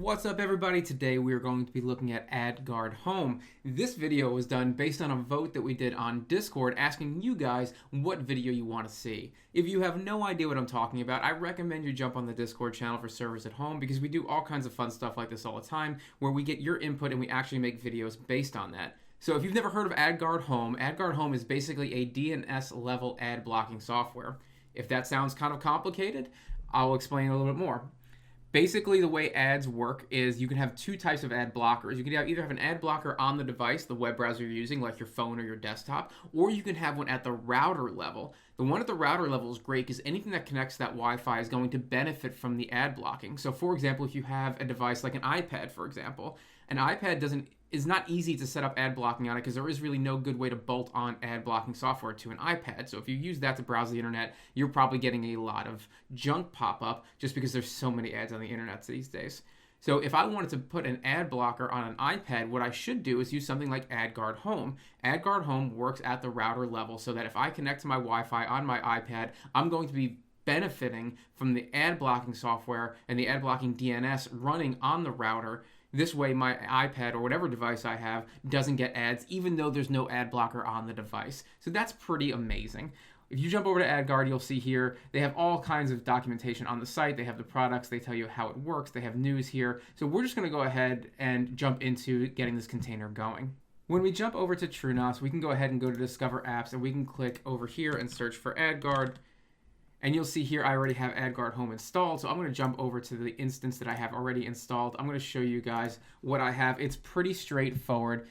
What's up everybody? Today we are going to be looking at AdGuard Home. This video was done based on a vote that we did on Discord asking you guys what video you want to see. If you have no idea what I'm talking about, I recommend you jump on the Discord channel for servers at home because we do all kinds of fun stuff like this all the time where we get your input and we actually make videos based on that. So if you've never heard of AdGuard Home is basically a DNS level ad blocking software. If that sounds kind of complicated, I'll explain a little bit more. Basically, the way ads work is you can have two types of ad blockers. You can either have an ad blocker on the device, the web browser you're using, like your phone or your desktop, or you can have one at the router level. The one at the router level is great because anything that connects to that Wi-Fi is going to benefit from the ad blocking. So, for example, if you have a device like an iPad, for example, an iPad is not easy to set up ad blocking on it because there is really no good way to bolt on ad blocking software to an iPad. So if you use that to browse the internet, you're probably getting a lot of junk pop up just because there's so many ads on the internet these days. So if I wanted to put an ad blocker on an iPad, what I should do is use something like AdGuard Home. AdGuard Home works at the router level so that if I connect to my Wi-Fi on my iPad, I'm going to be benefiting from the ad blocking software and the ad blocking DNS running on the router. This way, my iPad or whatever device I have doesn't get ads, even though there's no ad blocker on the device. So that's pretty amazing. If you jump over to AdGuard, you'll see here, they have all kinds of documentation on the site. They have the products. They tell you how it works. They have news here. So we're just going to go ahead and jump into getting this container going. When we jump over to TrueNAS, we can go ahead and go to Discover Apps, and we can click over here and search for AdGuard. And you'll see here I already have AdGuard Home installed, so I'm going to jump over to the instance that I have already installed. I'm going to show you guys what I have. It's pretty straightforward.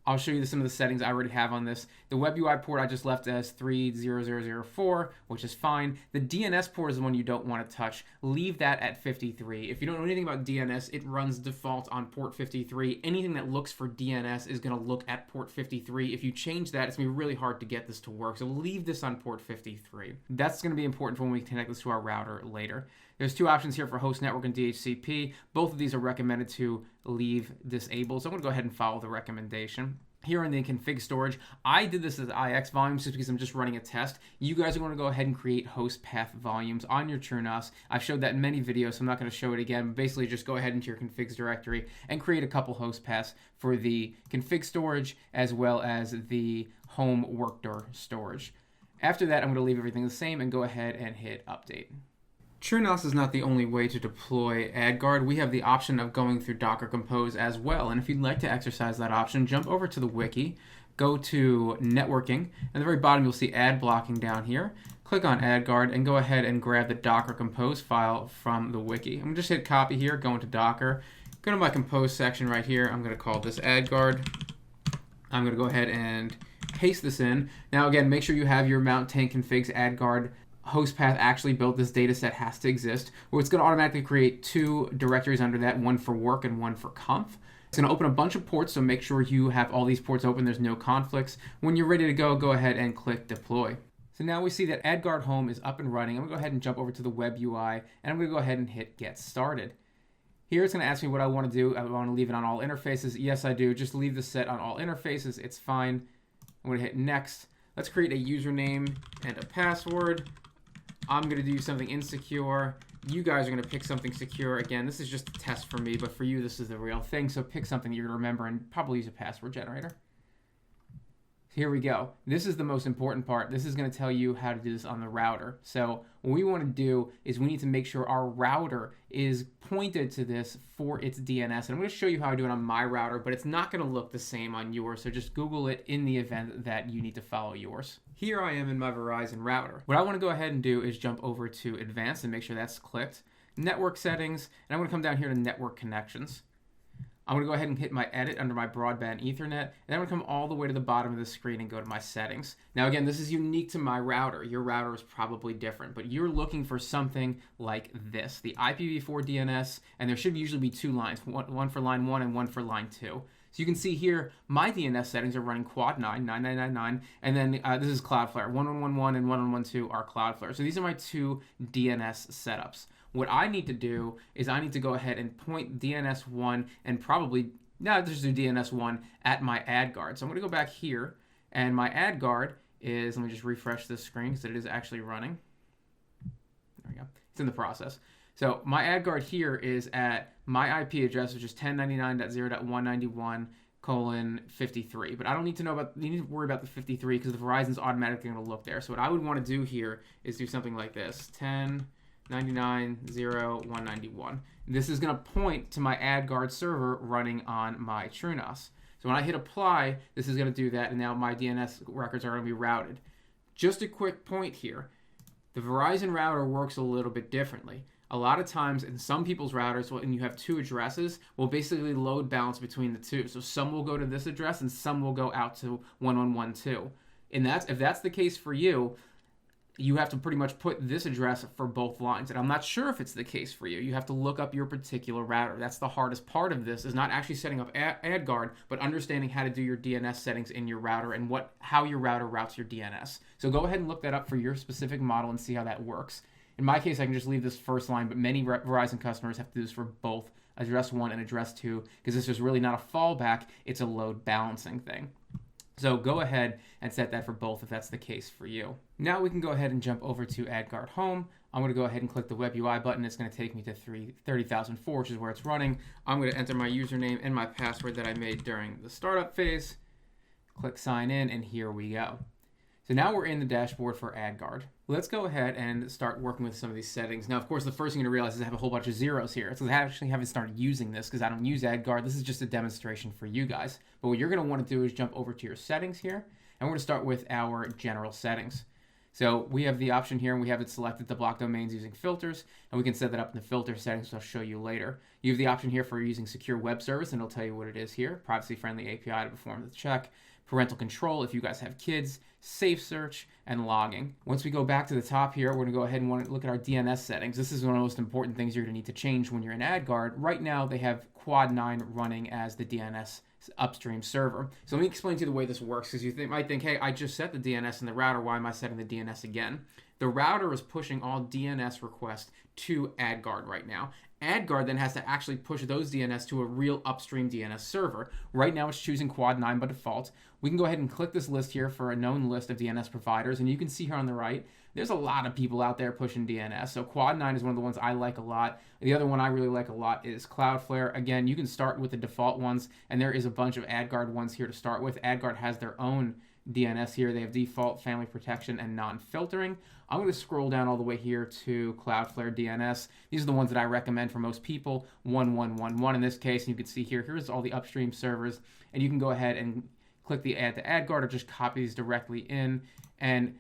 I'll show you some of the settings I already have on this. The web UI port I just left as 30004, which is fine. The DNS port is the one you don't want to touch. Leave that at 53. If you don't know anything about DNS, it runs default on port 53. Anything that looks for DNS is going to look at port 53. If you change that, it's going to be really hard to get this to work. So leave this on port 53. That's going to be important for when we connect this to our router later. There's two options here for host network and DHCP. Both of these are recommended to leave disabled. So I'm going to go ahead and follow the recommendation. Here in the config storage, I did this as IX volumes just because I'm just running a test. You guys are going to go ahead and create host path volumes on your TrueNAS. I've showed that in many videos, so I'm not going to show it again. But basically, just go ahead into your configs directory and create a couple host paths for the config storage as well as the home workdoor storage. After that, I'm going to leave everything the same and go ahead and hit update. TrueNAS is not the only way to deploy AdGuard. We have the option of going through Docker Compose as well. And if you'd like to exercise that option, jump over to the wiki, go to networking. At the very bottom, you'll see ad blocking down here. Click on AdGuard and go ahead and grab the Docker Compose file from the wiki. I'm going to just hit copy here, go into Docker, go to my Compose section right here. I'm going to call this AdGuard. I'm going to go ahead and paste this in. Now again, make sure you have your mount tank configs AdGuard host path actually built. This data set has to exist, where it's going to automatically create two directories under that, one for work and one for conf. It's going to open a bunch of ports, so make sure you have all these ports open. There's no conflicts. When you're ready to go, go ahead and click deploy. So now we see that AdGuard Home is up and running. I'm going to go ahead and jump over to the web UI, and I'm going to go ahead and hit get started. Here it's going to ask me what I want to do. I want to leave it on all interfaces. Yes, I do. Just leave this set on all interfaces. It's fine. I'm going to hit next. Let's create a username and a password. I'm going to do something insecure. You guys are going to pick something secure. Again, this is just a test for me, but for you, this is the real thing. So pick something you're going to remember and probably use a password generator. Here we go. This is the most important part. This is going to tell you how to do this on the router. So what we want to do is we need to make sure our router is pointed to this for its DNS. And I'm going to show you how I do it on my router, but it's not going to look the same on yours. So just Google it in the event that you need to follow yours. Here I am in my Verizon router. What I want to go ahead and do is jump over to Advanced and make sure that's clicked. Network settings, and I'm going to come down here to network connections. I'm going to go ahead and hit my edit under my broadband Ethernet, and I'm going to come all the way to the bottom of the screen and go to my settings. Now again, this is unique to my router. Your router is probably different, but you're looking for something like this, the IPv4 DNS, and there should usually be two lines, one for line 1 and one for line 2. So you can see here, my DNS settings are running quad 9, 9999, and then this is Cloudflare. 1111 and 1112 are Cloudflare. So these are my two DNS setups. What I need to do is I need to go ahead and point DNS1 and probably, just do DNS1 at my AdGuard. So I'm going to go back here, and my AdGuard is, let me just refresh this screen because it is actually running. There we go. It's in the process. So my AdGuard here is at my IP address, which is 1099.0.191:53. But I don't need to you need to worry about the 53 because the Verizon's automatically going to look there. So what I would want to do here is do something like this, 1099.0.191. This is going to point to my AdGuard server running on my TrueNAS. So when I hit apply, this is going to do that, and now my DNS records are going to be routed. Just a quick point here. The Verizon router works a little bit differently. A lot of times in some people's routers, when you have two addresses, will basically load balance between the two. So some will go to this address and some will go out to 1112. And if that's the case for you, you have to pretty much put this address for both lines. And I'm not sure if it's the case for you. You have to look up your particular router. That's the hardest part of this, is not actually setting up AdGuard, but understanding how to do your DNS settings in your router and how your router routes your DNS. So go ahead and look that up for your specific model and see how that works. In my case, I can just leave this first line, but many Verizon customers have to do this for both address 1 and address 2 because this is really not a fallback, it's a load balancing thing. So go ahead and set that for both if that's the case for you. Now we can go ahead and jump over to AdGuard Home. I'm going to go ahead and click the Web UI button. It's going to take me to 30,004, which is where it's running. I'm going to enter my username and my password that I made during the startup phase. Click sign in, and here we go. So now we're in the dashboard for AdGuard. Let's go ahead and start working with some of these settings. Now, of course, the first thing you're going to realize is I have a whole bunch of zeros here. It's because I actually haven't started using this because I don't use AdGuard. This is just a demonstration for you guys. But what you're going to want to do is jump over to your settings here, and we're going to start with our general settings. So we have the option here, and we have it selected to block domains using filters, and we can set that up in the filter settings, which I'll show you later. You have the option here for using secure web service, and it'll tell you what it is here. Privacy-friendly API to perform the check. Parental control if you guys have kids, safe search, and logging. Once we go back to the top here, we're going to go ahead and want to look at our DNS settings. This is one of the most important things you're going to need to change when you're in AdGuard. Right now, they have Quad 9 running as the DNS upstream server. So let me explain to you the way this works, because you might think, hey, I just set the DNS in the router. Why am I setting the DNS again? The router is pushing all DNS requests to AdGuard right now. AdGuard then has to actually push those DNS to a real upstream DNS server. Right now it's choosing Quad 9 by default. We can go ahead and click this list here for a known list of DNS providers, and you can see here on the right, there's a lot of people out there pushing DNS. So Quad 9 is one of the ones I like a lot. The other one I really like a lot is Cloudflare. Again, you can start with the default ones, and there is a bunch of AdGuard ones here to start with. AdGuard has their own DNS here. They have default, family protection, and non-filtering. I'm going to scroll down all the way here to Cloudflare DNS. These are the ones that I recommend for most people. 1111 in this case, and you can see here's all the upstream servers, and you can go ahead and click the add to AdGuard or just copy these directly in and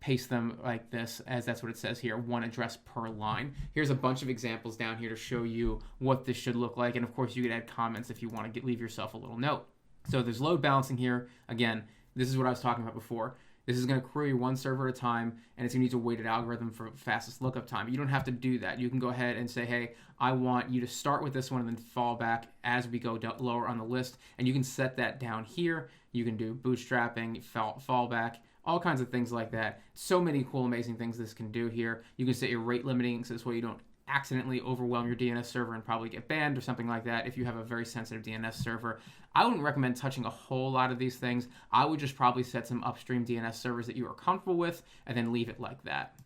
paste them like this, as that's what it says here, one address per line. Here's a bunch of examples down here to show you what this should look like, and of course you could add comments if you want to leave yourself a little note. So there's load balancing here. Again, this is what I was talking about before. This is going to query one server at a time, and it's going to use a weighted algorithm for fastest lookup time. You don't have to do that. You can go ahead and say, hey, I want you to start with this one and then fall back as we go lower on the list, and you can set that down here. You can do bootstrapping, fallback, all kinds of things like that. So many cool, amazing things this can do here. You can set your rate limiting, so this way you don't accidentally overwhelm your DNS server and probably get banned or something like that if you have a very sensitive DNS server. I wouldn't recommend touching a whole lot of these things. I would just probably set some upstream DNS servers that you are comfortable with and then leave it like that.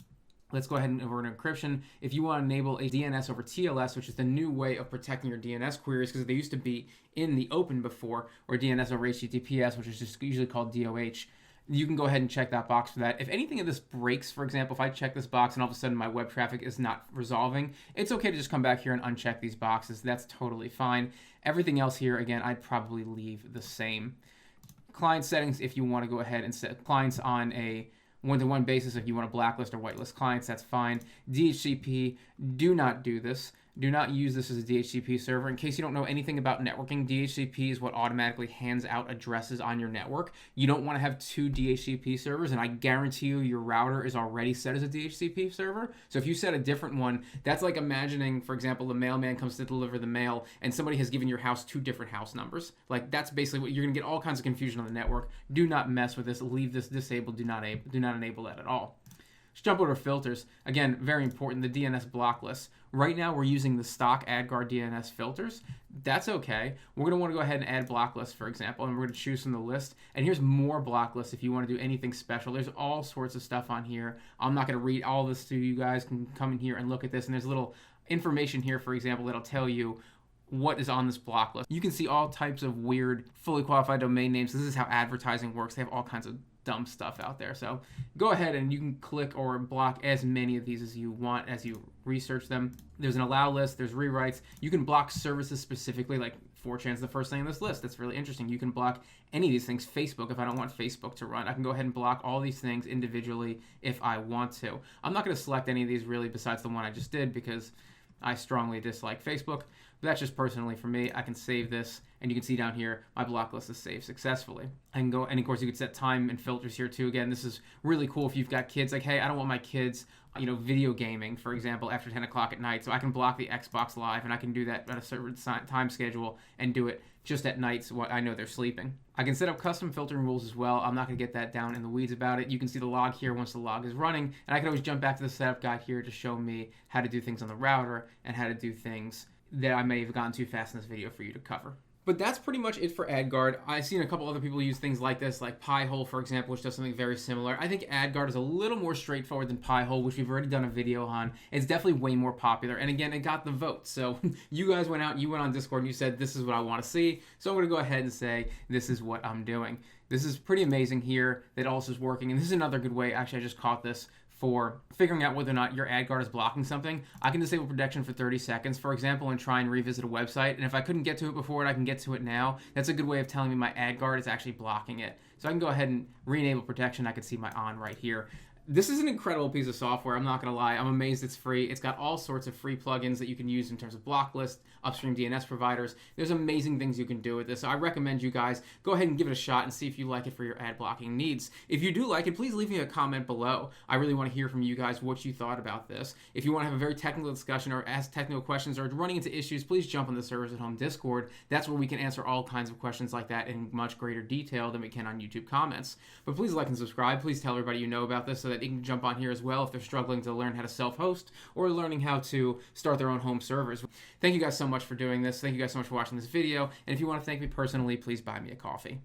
Let's go ahead and over to encryption. If you want to enable a DNS over TLS, which is the new way of protecting your DNS queries, because they used to be in the open before, or DNS over HTTPS, which is just usually called DOH, you can go ahead and check that box for that. If anything of this breaks, for example, if I check this box and all of a sudden my web traffic is not resolving, it's okay to just come back here and uncheck these boxes. That's totally fine. Everything else here, again, I'd probably leave the same. Client settings, if you want to go ahead and set clients on a one-to-one basis, if you want to blacklist or whitelist clients, that's fine. DHCP, do not do this. Do not use this as a DHCP server. In case you don't know anything about networking, DHCP is what automatically hands out addresses on your network. You don't want to have two DHCP servers, and I guarantee you your router is already set as a DHCP server. So if you set a different one, that's like imagining, for example, the mailman comes to deliver the mail, and somebody has given your house two different house numbers. Like, that's basically what you're going to get, all kinds of confusion on the network. Do not mess with this. Leave this disabled. Do not enable that at all. Let's jump over to filters. Again, very important, the DNS block list. Right now, we're using the stock AdGuard DNS filters. That's okay. We're going to want to go ahead and add block lists, for example, and we're going to choose from the list. And here's more block lists if you want to do anything special. There's all sorts of stuff on here. I'm not going to read all this to you guys. You can come in here and look at this, and there's little information here, for example, that'll tell you what is on this block list. You can see all types of weird, fully qualified domain names. This is how advertising works. They have all kinds of dumb stuff out there. So go ahead and you can click or block as many of these as you want as you research them. There's an allow list, there's rewrites. You can block services specifically, like 4chan's the first thing on this list. That's really interesting. You can block any of these things. Facebook, if I don't want Facebook to run, I can go ahead and block all these things individually if I want to. I'm not going to select any of these really besides the one I just did because I strongly dislike Facebook. But that's just personally for me. I can save this, and you can see down here, my block list is saved successfully. I can go, and of course you can set time and filters here too. Again, this is really cool if you've got kids. Like, hey, I don't want my kids, video gaming, for example, after 10 o'clock at night. So I can block the Xbox Live, and I can do that at a certain time schedule and do it just at night so I know they're sleeping. I can set up custom filtering rules as well. I'm not going to get that down in the weeds about it. You can see the log here once the log is running, and I can always jump back to the setup guide here to show me how to do things on the router and how to do things that I may have gone too fast in this video for you to cover. But that's pretty much it for AdGuard. I've seen a couple other people use things like this, like Pi-hole, for example, which does something very similar. I think AdGuard is a little more straightforward than Pi-hole, which we've already done a video on. It's definitely way more popular. And again, it got the vote. So you guys went out, you went on Discord, and you said, this is what I want to see. So I'm going to go ahead and say, this is what I'm doing. This is pretty amazing here that also is working. And this is another good way. Actually, I just caught this for figuring out whether or not your AdGuard is blocking something. I can disable protection for 30 seconds, for example, and try and revisit a website. And if I couldn't get to it before, I can get to it now. That's a good way of telling me my AdGuard is actually blocking it. So I can go ahead and re-enable protection. I can see my on right here. This is an incredible piece of software, I'm not going to lie. I'm amazed it's free. It's got all sorts of free plugins that you can use in terms of block lists, upstream DNS providers. There's amazing things you can do with this. So I recommend you guys go ahead and give it a shot and see if you like it for your ad blocking needs. If you do like it, please leave me a comment below. I really want to hear from you guys what you thought about this. If you want to have a very technical discussion or ask technical questions or running into issues, please jump on the Servers at Home Discord. That's where we can answer all kinds of questions like that in much greater detail than we can on YouTube comments. But please like and subscribe. Please tell everybody you know about this so that they can jump on here as well if they're struggling to learn how to self-host or learning how to start their own home servers. Thank you guys so much for doing this. Thank you guys so much for watching this video. And if you want to thank me personally, please buy me a coffee.